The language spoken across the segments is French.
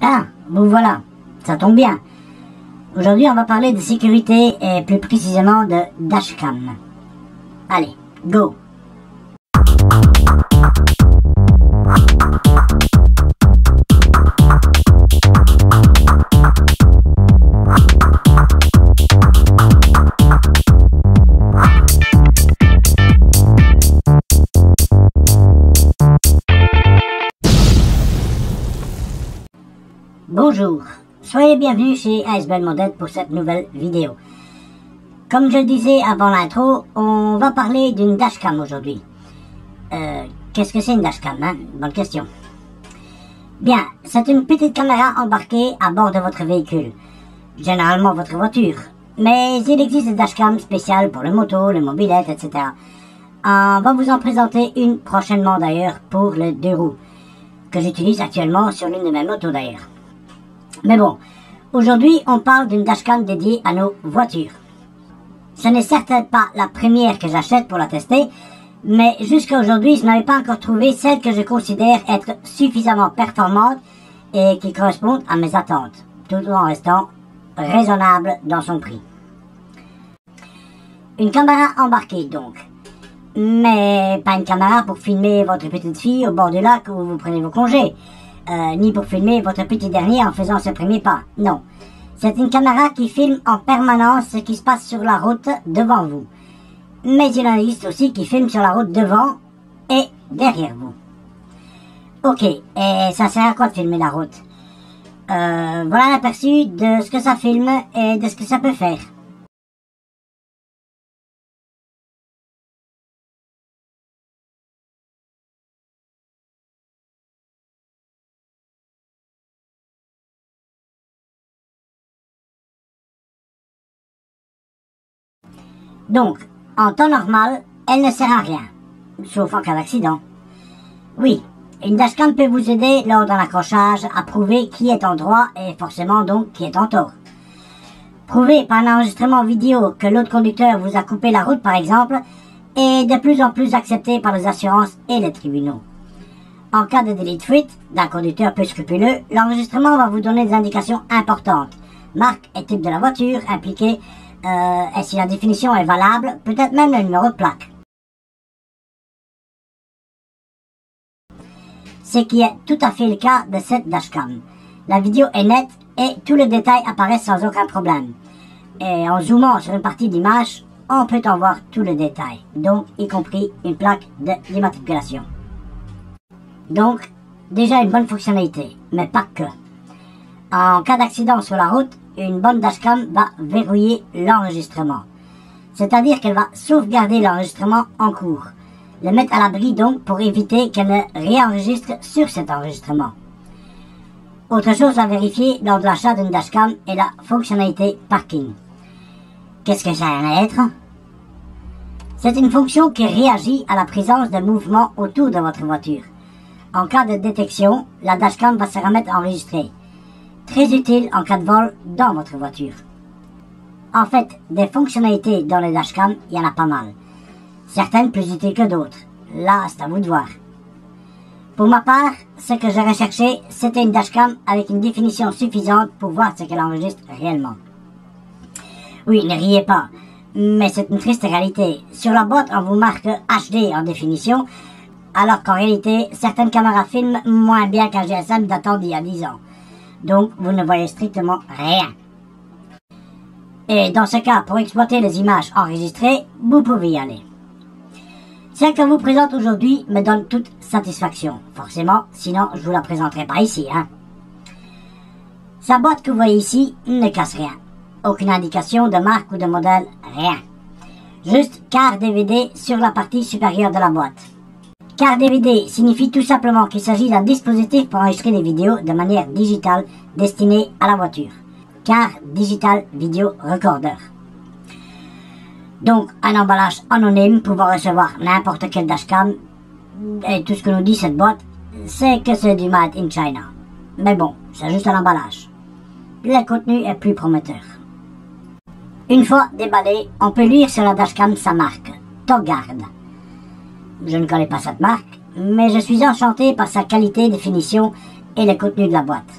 Ah, vous voilà, ça tombe bien. Aujourd'hui, on va parler de sécurité et plus précisément de dashcam. Allez, go! Bonjour, soyez bienvenus chez ASBL Modèle pour cette nouvelle vidéo. Comme je le disais avant l'intro, on va parler d'une dashcam aujourd'hui. Qu'est-ce que c'est une dashcam, hein? Bonne question. Bien, c'est une petite caméra embarquée à bord de votre véhicule, généralement votre voiture. Mais il existe des dashcams spéciales pour les motos, les mobylettes, etc. On va vous en présenter une prochainement d'ailleurs pour les 2 roues, que j'utilise actuellement sur l'une de mes motos d'ailleurs. Mais bon, aujourd'hui on parle d'une dashcam dédiée à nos voitures. Ce n'est certes pas la première que j'achète pour la tester, mais jusqu'à aujourd'hui je n'avais pas encore trouvé celle que je considère être suffisamment performante et qui correspond à mes attentes, tout en restant raisonnable dans son prix. Une caméra embarquée donc, mais pas une caméra pour filmer votre petite fille au bord du lac où vous prenez vos congés. Ni pour filmer votre petit dernier en faisant ses premiers pas. Non. C'est une caméra qui filme en permanence ce qui se passe sur la route devant vous. Mais il en existe aussi qui filment sur la route devant et derrière vous. Ok, et ça sert à quoi de filmer la route? Voilà un aperçu de ce que ça filme et de ce que ça peut faire. Donc, en temps normal, elle ne sert à rien, sauf en cas d'accident. Oui, une dashcam peut vous aider lors d'un accrochage à prouver qui est en droit et forcément donc qui est en tort. Prouver par un enregistrement vidéo que l'autre conducteur vous a coupé la route par exemple est de plus en plus accepté par les assurances et les tribunaux. En cas de délit de fuite d'un conducteur peu scrupuleux, l'enregistrement va vous donner des indications importantes. Marque et type de la voiture impliquée, et si la définition est valable, peut-être même le numéro de plaque. Ce qui est tout à fait le cas de cette dashcam. La vidéo est nette et tous les détails apparaissent sans aucun problème. Et en zoomant sur une partie d'image, on peut en voir tous les détails, donc y compris une plaque d'immatriculation. Donc, déjà une bonne fonctionnalité, mais pas que. En cas d'accident sur la route, une bonne dashcam va verrouiller l'enregistrement. C'est-à-dire qu'elle va sauvegarder l'enregistrement en cours. Le mettre à l'abri donc pour éviter qu'elle ne réenregistre sur cet enregistrement. Autre chose à vérifier lors de l'achat d'une dashcam est la fonctionnalité parking. Qu'est-ce que ça va être? C'est une fonction qui réagit à la présence de mouvements autour de votre voiture. En cas de détection, la dashcam va se remettre enregistrée. Très utile en cas de vol dans votre voiture. En fait, des fonctionnalités dans les dashcams, il y en a pas mal. Certaines plus utiles que d'autres. Là, c'est à vous de voir. Pour ma part, ce que j'ai recherché, c'était une dashcam avec une définition suffisante pour voir ce qu'elle enregistre réellement. Oui, ne riez pas, mais c'est une triste réalité. Sur la boîte, on vous marque HD en définition, alors qu'en réalité, certaines caméras filment moins bien qu'un GSM datant d'il y a 10 ans. Donc vous ne voyez strictement rien. Et dans ce cas, pour exploiter les images enregistrées, vous pouvez y aller. Celle que je vous présente aujourd'hui me donne toute satisfaction, forcément, sinon je vous la présenterai pas ici, hein. Sa boîte que vous voyez ici ne casse rien. Aucune indication de marque ou de modèle, rien. Juste carte DVD sur la partie supérieure de la boîte. Carte DVD signifie tout simplement qu'il s'agit d'un dispositif pour enregistrer des vidéos de manière digitale destinée à la voiture. Carte Digital Video Recorder. Donc un emballage anonyme pouvant recevoir n'importe quelle dashcam. Et tout ce que nous dit cette boîte, c'est que c'est du Made in China. Mais bon, c'est juste un emballage. Le contenu est plus prometteur. Une fois déballé, on peut lire sur la dashcam sa marque, Togard. Je ne connais pas cette marque, mais je suis enchanté par sa qualité, définition et le contenu de la boîte.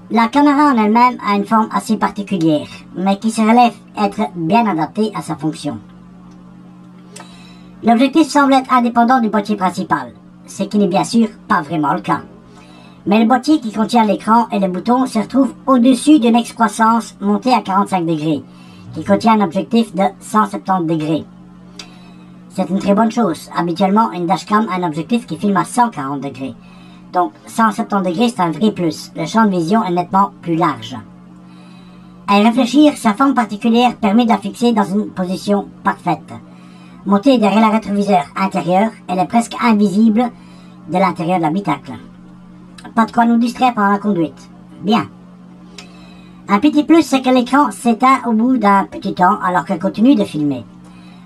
La caméra en elle-même a une forme assez particulière, mais qui se relève être bien adaptée à sa fonction. L'objectif semble être indépendant du boîtier principal, ce qui n'est bien sûr pas vraiment le cas. Mais le boîtier qui contient l'écran et les boutons se retrouve au-dessus d'une excroissance montée à 45 degrés, qui contient un objectif de 170 degrés. C'est une très bonne chose. Habituellement, une dashcam a un objectif qui filme à 140 degrés. Donc 170 degrés, c'est un vrai plus. Le champ de vision est nettement plus large. À y réfléchir, sa forme particulière permet de la fixer dans une position parfaite. Montée derrière le rétroviseur intérieur, elle est presque invisible de l'intérieur de l'habitacle. Pas de quoi nous distraire pendant la conduite. Bien. Un petit plus, c'est que l'écran s'éteint au bout d'un petit temps alors qu'elle continue de filmer.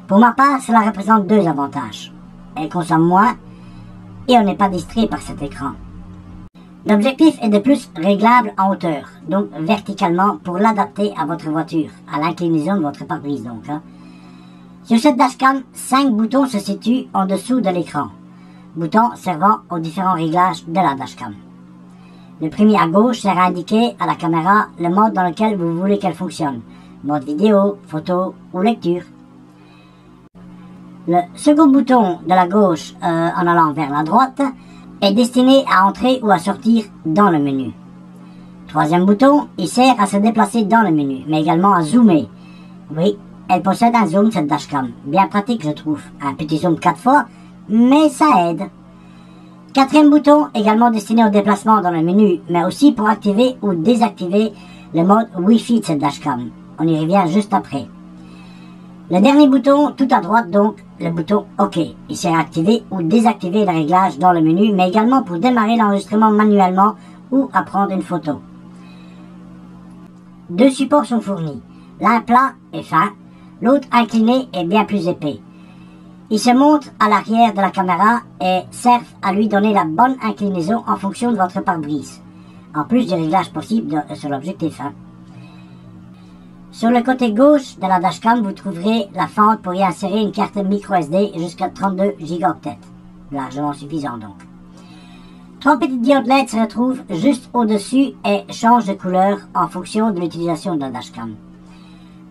Pour ma part, cela représente deux avantages. Elle consomme moins et on n'est pas distrait par cet écran. L'objectif est de plus réglable en hauteur, donc verticalement pour l'adapter à votre voiture, à l'inclinaison de votre pare-brise donc. Sur cette dashcam, 5 boutons se situent en dessous de l'écran, boutons servant aux différents réglages de la dashcam. Le premier à gauche sert à indiquer à la caméra le mode dans lequel vous voulez qu'elle fonctionne, mode vidéo, photo ou lecture. Le second bouton de la gauche en allant vers la droite est destiné à entrer ou à sortir dans le menu. Troisième bouton, il sert à se déplacer dans le menu, mais également à zoomer. Oui, elle possède un zoom cette dashcam, bien pratique je trouve, un petit zoom 4 fois, mais ça aide. Quatrième bouton, également destiné au déplacement dans le menu, mais aussi pour activer ou désactiver le mode Wi-Fi de cette dashcam. On y revient juste après. Le dernier bouton, tout à droite donc, le bouton OK. Il sert à activer ou désactiver le réglage dans le menu, mais également pour démarrer l'enregistrement manuellement ou à prendre une photo. Deux supports sont fournis. L'un plat et fin, l'autre incliné et bien plus épais. Ils se montent à l'arrière de la caméra et servent à lui donner la bonne inclinaison en fonction de votre pare-brise, en plus du réglage possible sur l'objectif. Sur le côté gauche de la dashcam, vous trouverez la fente pour y insérer une carte micro SD jusqu'à 32 gigaoctets, largement suffisant donc. 3 petites diodes LED se retrouvent juste au-dessus et changent de couleur en fonction de l'utilisation de la dashcam.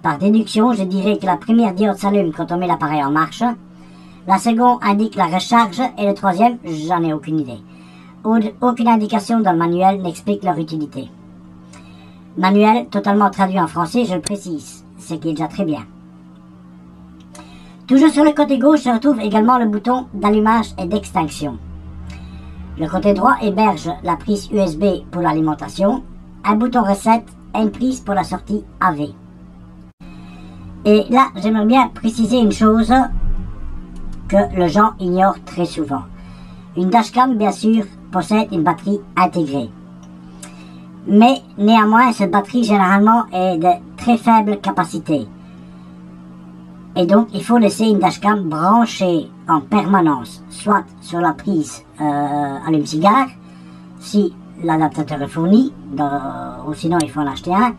Par déduction, je dirais que la première diode s'allume quand on met l'appareil en marche, la seconde indique la recharge et le troisième, j'en ai aucune idée. Aucune indication dans le manuel n'explique leur utilité. Manuel totalement traduit en français, je le précise, ce qui est déjà très bien. Toujours sur le côté gauche se retrouve également le bouton d'allumage et d'extinction. Le côté droit héberge la prise USB pour l'alimentation, un bouton recette et une prise pour la sortie AV. Et là, j'aimerais bien préciser une chose que les gens ignorent très souvent. Une dashcam, bien sûr, possède une batterie intégrée. Mais néanmoins, cette batterie généralement est de très faible capacité. Et donc, il faut laisser une dashcam branchée en permanence, soit sur la prise allume-cigare, si l'adaptateur est fourni, ou sinon il faut en acheter un.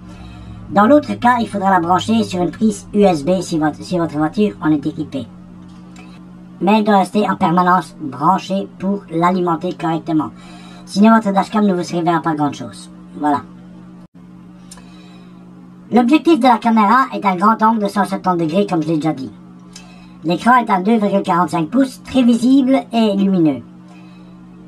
Dans l'autre cas, il faudra la brancher sur une prise USB si votre voiture en est équipée. Mais elle doit rester en permanence branchée pour l'alimenter correctement. Sinon, votre dashcam ne vous servira pas grand chose. Voilà. L'objectif de la caméra est un grand angle de 170 degrés, comme je l'ai déjà dit. L'écran est à 2,45 pouces, très visible et lumineux.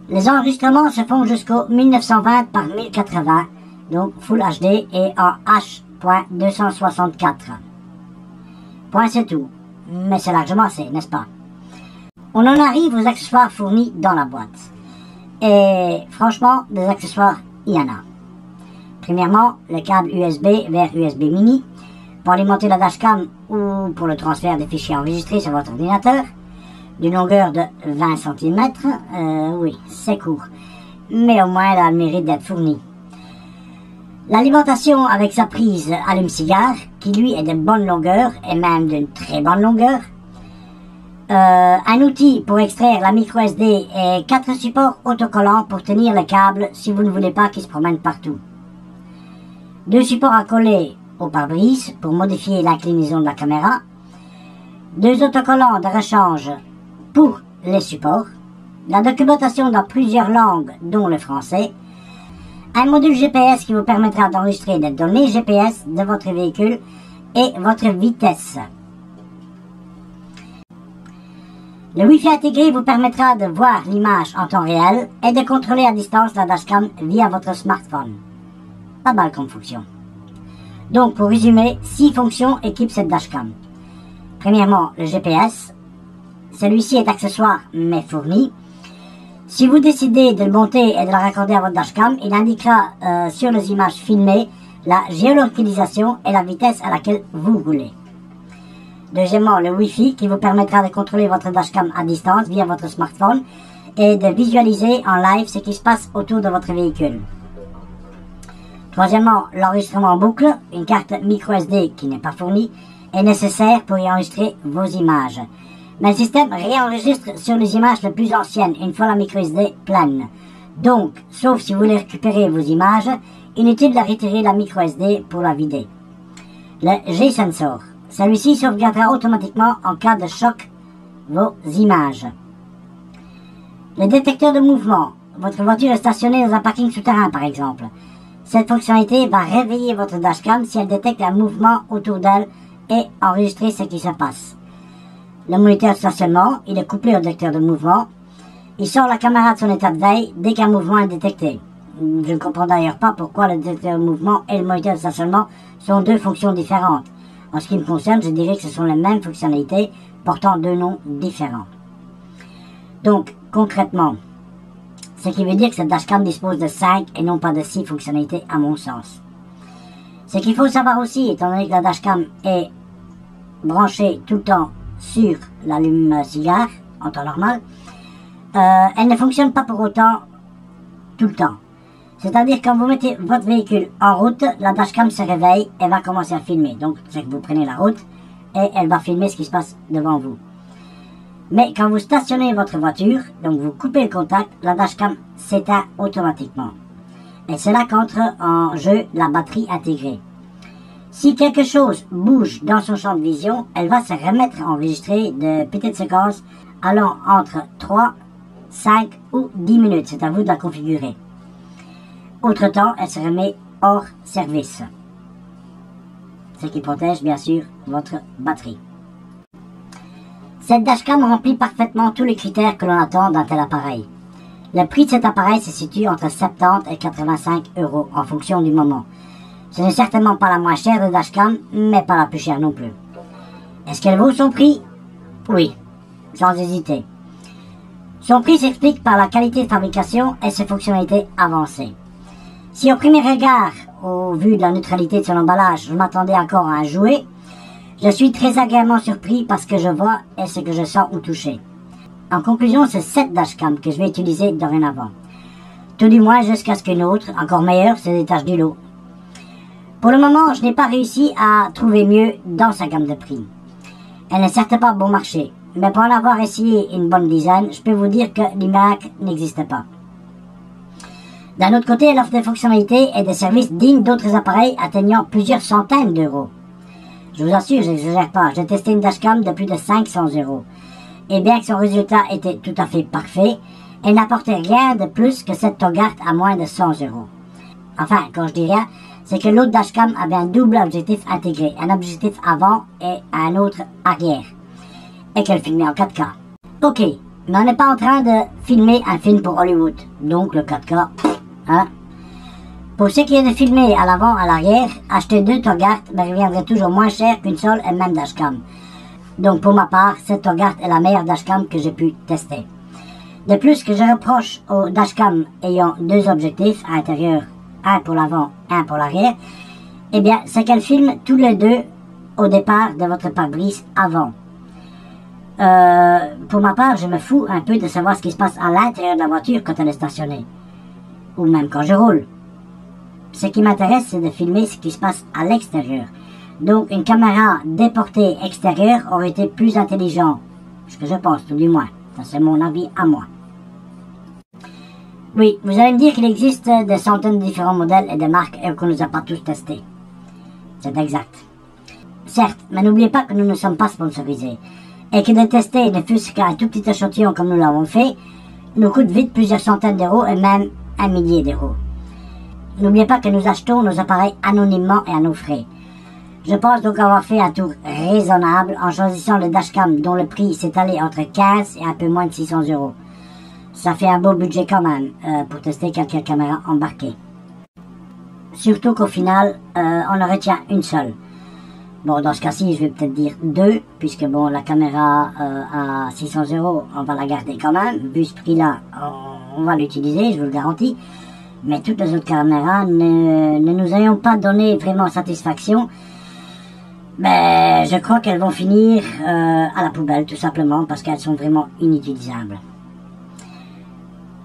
Les enregistrements se font jusqu'au 1920 par 1080, donc Full HD et en H.264. Point, c'est tout. Mais c'est largement assez, n'est-ce pas? On en arrive aux accessoires fournis dans la boîte. Et franchement, des accessoires, il y en a. Premièrement, le câble USB vers USB mini pour alimenter la dashcam ou pour le transfert des fichiers enregistrés sur votre ordinateur, d'une longueur de 20 cm. Oui, c'est court, mais au moins elle a le mérite d'être fournie. L'alimentation avec sa prise allume-cigare, qui lui est de bonne longueur et même d'une très bonne longueur. Un outil pour extraire la micro SD et 4 supports autocollants pour tenir le câble si vous ne voulez pas qu'il se promène partout. 2 supports à coller au pare-brise pour modifier l'inclinaison de la caméra. 2 autocollants de rechange pour les supports. La documentation dans plusieurs langues, dont le français. Un module GPS qui vous permettra d'enregistrer les données GPS de votre véhicule et votre vitesse. Le Wi-Fi intégré vous permettra de voir l'image en temps réel et de contrôler à distance la dashcam via votre smartphone. Pas mal comme fonction. Donc, pour résumer, 6 fonctions équipent cette dashcam. Premièrement, le GPS. Celui-ci est accessoire mais fourni. Si vous décidez de le monter et de le raccorder à votre dashcam, il indiquera sur les images filmées la géolocalisation et la vitesse à laquelle vous roulez. Deuxièmement, le Wi-Fi qui vous permettra de contrôler votre dashcam à distance via votre smartphone et de visualiser en live ce qui se passe autour de votre véhicule. Troisièmement, l'enregistrement en boucle, une carte microSD qui n'est pas fournie, est nécessaire pour y enregistrer vos images. Mais le système réenregistre sur les images les plus anciennes une fois la microSD pleine. Donc, sauf si vous voulez récupérer vos images, inutile de retirer la microSD pour la vider. Le G-Sensor. Celui-ci sauvegardera automatiquement en cas de choc vos images. Le détecteur de mouvement. Votre voiture est stationnée dans un parking souterrain par exemple. Cette fonctionnalité va réveiller votre dashcam si elle détecte un mouvement autour d'elle et enregistrer ce qui se passe. Le moniteur de stationnement, il est couplé au détecteur de mouvement. Il sort la caméra de son état de veille dès qu'un mouvement est détecté. Je ne comprends d'ailleurs pas pourquoi le détecteur de mouvement et le moniteur de stationnement sont deux fonctions différentes. En ce qui me concerne, je dirais que ce sont les mêmes fonctionnalités portant deux noms différents. Donc, concrètement, ce qui veut dire que cette dashcam dispose de 5 et non pas de 6 fonctionnalités à mon sens. Ce qu'il faut savoir aussi, étant donné que la dashcam est branchée tout le temps sur l'allume-cigare, en temps normal, elle ne fonctionne pas pour autant tout le temps. C'est-à-dire quand vous mettez votre véhicule en route, la dashcam se réveille et va commencer à filmer. Donc, c'est que vous prenez la route et elle va filmer ce qui se passe devant vous. Mais quand vous stationnez votre voiture, donc vous coupez le contact, la dashcam s'éteint automatiquement. Et c'est là qu'entre en jeu la batterie intégrée. Si quelque chose bouge dans son champ de vision, elle va se remettre à enregistrer de petites séquences allant entre 3, 5 ou 10 minutes. C'est à vous de la configurer. Autre-temps, elle se remet hors service. Ce qui protège bien sûr votre batterie. Cette dashcam remplit parfaitement tous les critères que l'on attend d'un tel appareil. Le prix de cet appareil se situe entre 70 et 85 € en fonction du moment. Ce n'est certainement pas la moins chère de dashcam, mais pas la plus chère non plus. Est-ce qu'elle vaut son prix? Oui, sans hésiter. Son prix s'explique par la qualité de fabrication et ses fonctionnalités avancées. Si au premier regard, au vu de la neutralité de son emballage, je m'attendais encore à un jouet, je suis très agréablement surpris parce que je vois et ce que je sens ou toucher. En conclusion, c'est cette dashcam que je vais utiliser dorénavant. Tout du moins jusqu'à ce qu'une autre, encore meilleure, se détache du lot. Pour le moment, je n'ai pas réussi à trouver mieux dans sa gamme de prix. Elle n'est certes pas bon marché, mais pour en avoir essayé une bonne dizaine, je peux vous dire que l'IMAC n'existe pas. D'un autre côté, elle offre des fonctionnalités et des services dignes d'autres appareils atteignant plusieurs centaines d'euros. Je vous assure, je n'exagère pas, j'ai testé une dashcam de plus de 500 €. Et bien que son résultat était tout à fait parfait, elle n'apportait rien de plus que cette Togart à moins de 100 €. Enfin, quand je dis rien, c'est que l'autre dashcam avait un double objectif intégré, un objectif avant et un autre arrière, et qu'elle filmait en 4K. Ok, mais on n'est pas en train de filmer un film pour Hollywood, donc le 4K, hein. Pour ce qui est de filmer à l'avant et à l'arrière, acheter deux Togart me reviendrait toujours moins cher qu'une seule et même dashcam. Donc pour ma part, cette Togart est la meilleure dashcam que j'ai pu tester. De plus, ce que je reproche aux dashcams ayant deux objectifs à l'intérieur, un pour l'avant, un pour l'arrière, eh bien, c'est qu'elles filment tous les deux au départ de votre pare-brise avant. Pour ma part, je me fous un peu de savoir ce qui se passe à l'intérieur de la voiture quand elle est stationnée. Ou même quand je roule. Ce qui m'intéresse, c'est de filmer ce qui se passe à l'extérieur. Donc, une caméra déportée extérieure aurait été plus intelligent. Ce que je pense, tout du moins. Ça, c'est mon avis à moi. Oui, vous allez me dire qu'il existe des centaines de différents modèles et de marques et qu'on ne nous a pas tous testés. C'est exact. Certes, mais n'oubliez pas que nous ne sommes pas sponsorisés. Et que de tester ne fût-ce qu'un tout petit échantillon comme nous l'avons fait, nous coûte vite plusieurs centaines d'euros et même 1 millier d'euros. N'oubliez pas que nous achetons nos appareils anonymement et à nos frais. Je pense donc avoir fait un tour raisonnable en choisissant le dashcam dont le prix s'est allé entre 15 et un peu moins de 600 €. Ça fait un beau budget quand même pour tester quelques caméras embarquées. Surtout qu'au final, on en retient une seule. Bon, dans ce cas-ci, je vais peut-être dire deux, puisque bon, la caméra à 600 €, on va la garder quand même. Vu ce prix-là, on va l'utiliser, je vous le garantis. Mais toutes les autres caméras ne nous ayant pas donné vraiment satisfaction. Mais je crois qu'elles vont finir à la poubelle, tout simplement, parce qu'elles sont vraiment inutilisables.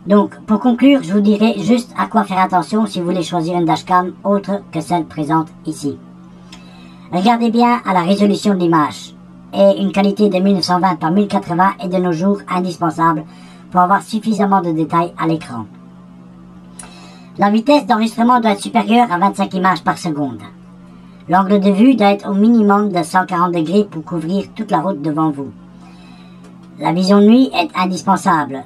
Donc, pour conclure, je vous dirai juste à quoi faire attention si vous voulez choisir une dashcam autre que celle présente ici. Regardez bien à la résolution de l'image, et une qualité de 1920 par 1080 est de nos jours indispensable pour avoir suffisamment de détails à l'écran. La vitesse d'enregistrement doit être supérieure à 25 images par seconde. L'angle de vue doit être au minimum de 140 degrés pour couvrir toute la route devant vous. La vision de nuit est indispensable.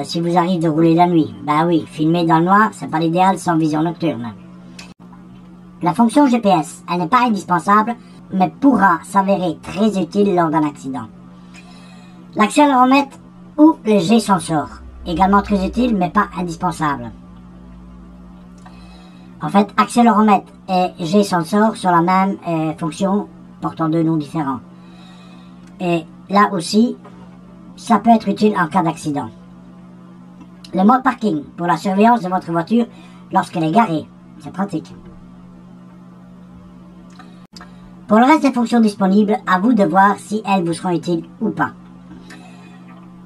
Si vous arrive de rouler la nuit, bah oui, filmer dans le noir, c'est pas l'idéal sans vision nocturne. La fonction GPS, elle n'est pas indispensable, mais pourra s'avérer très utile lors d'un accident. L'accéléromètre ou le G-sensor, également très utile, mais pas indispensable. En fait, accéléromètre et G-sensor sont la même fonction, portant deux noms différents. Et là aussi, ça peut être utile en cas d'accident. Le mode parking, pour la surveillance de votre voiture lorsqu'elle est garée. C'est pratique. Pour le reste des fonctions disponibles, à vous de voir si elles vous seront utiles ou pas.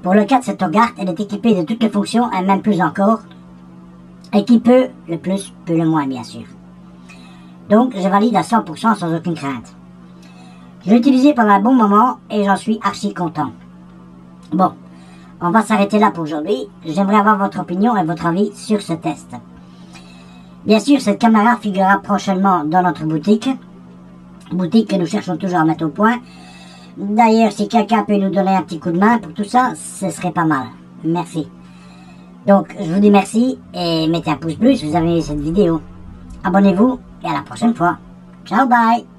Pour le cas de cette Hogarth, elle est équipée de toutes les fonctions et même plus encore. Et qui peut le plus, peut le moins, bien sûr. Donc, je valide à 100% sans aucune crainte. Je l'ai utilisé pendant un bon moment et j'en suis archi content. Bon, on va s'arrêter là pour aujourd'hui. J'aimerais avoir votre opinion et votre avis sur ce test. Bien sûr, cette caméra figurera prochainement dans notre boutique. Boutique que nous cherchons toujours à mettre au point. D'ailleurs, si quelqu'un peut nous donner un petit coup de main pour tout ça, ce serait pas mal. Merci. Donc, je vous dis merci et mettez un pouce bleu si vous avez aimé cette vidéo. Abonnez-vous et à la prochaine fois. Ciao, bye!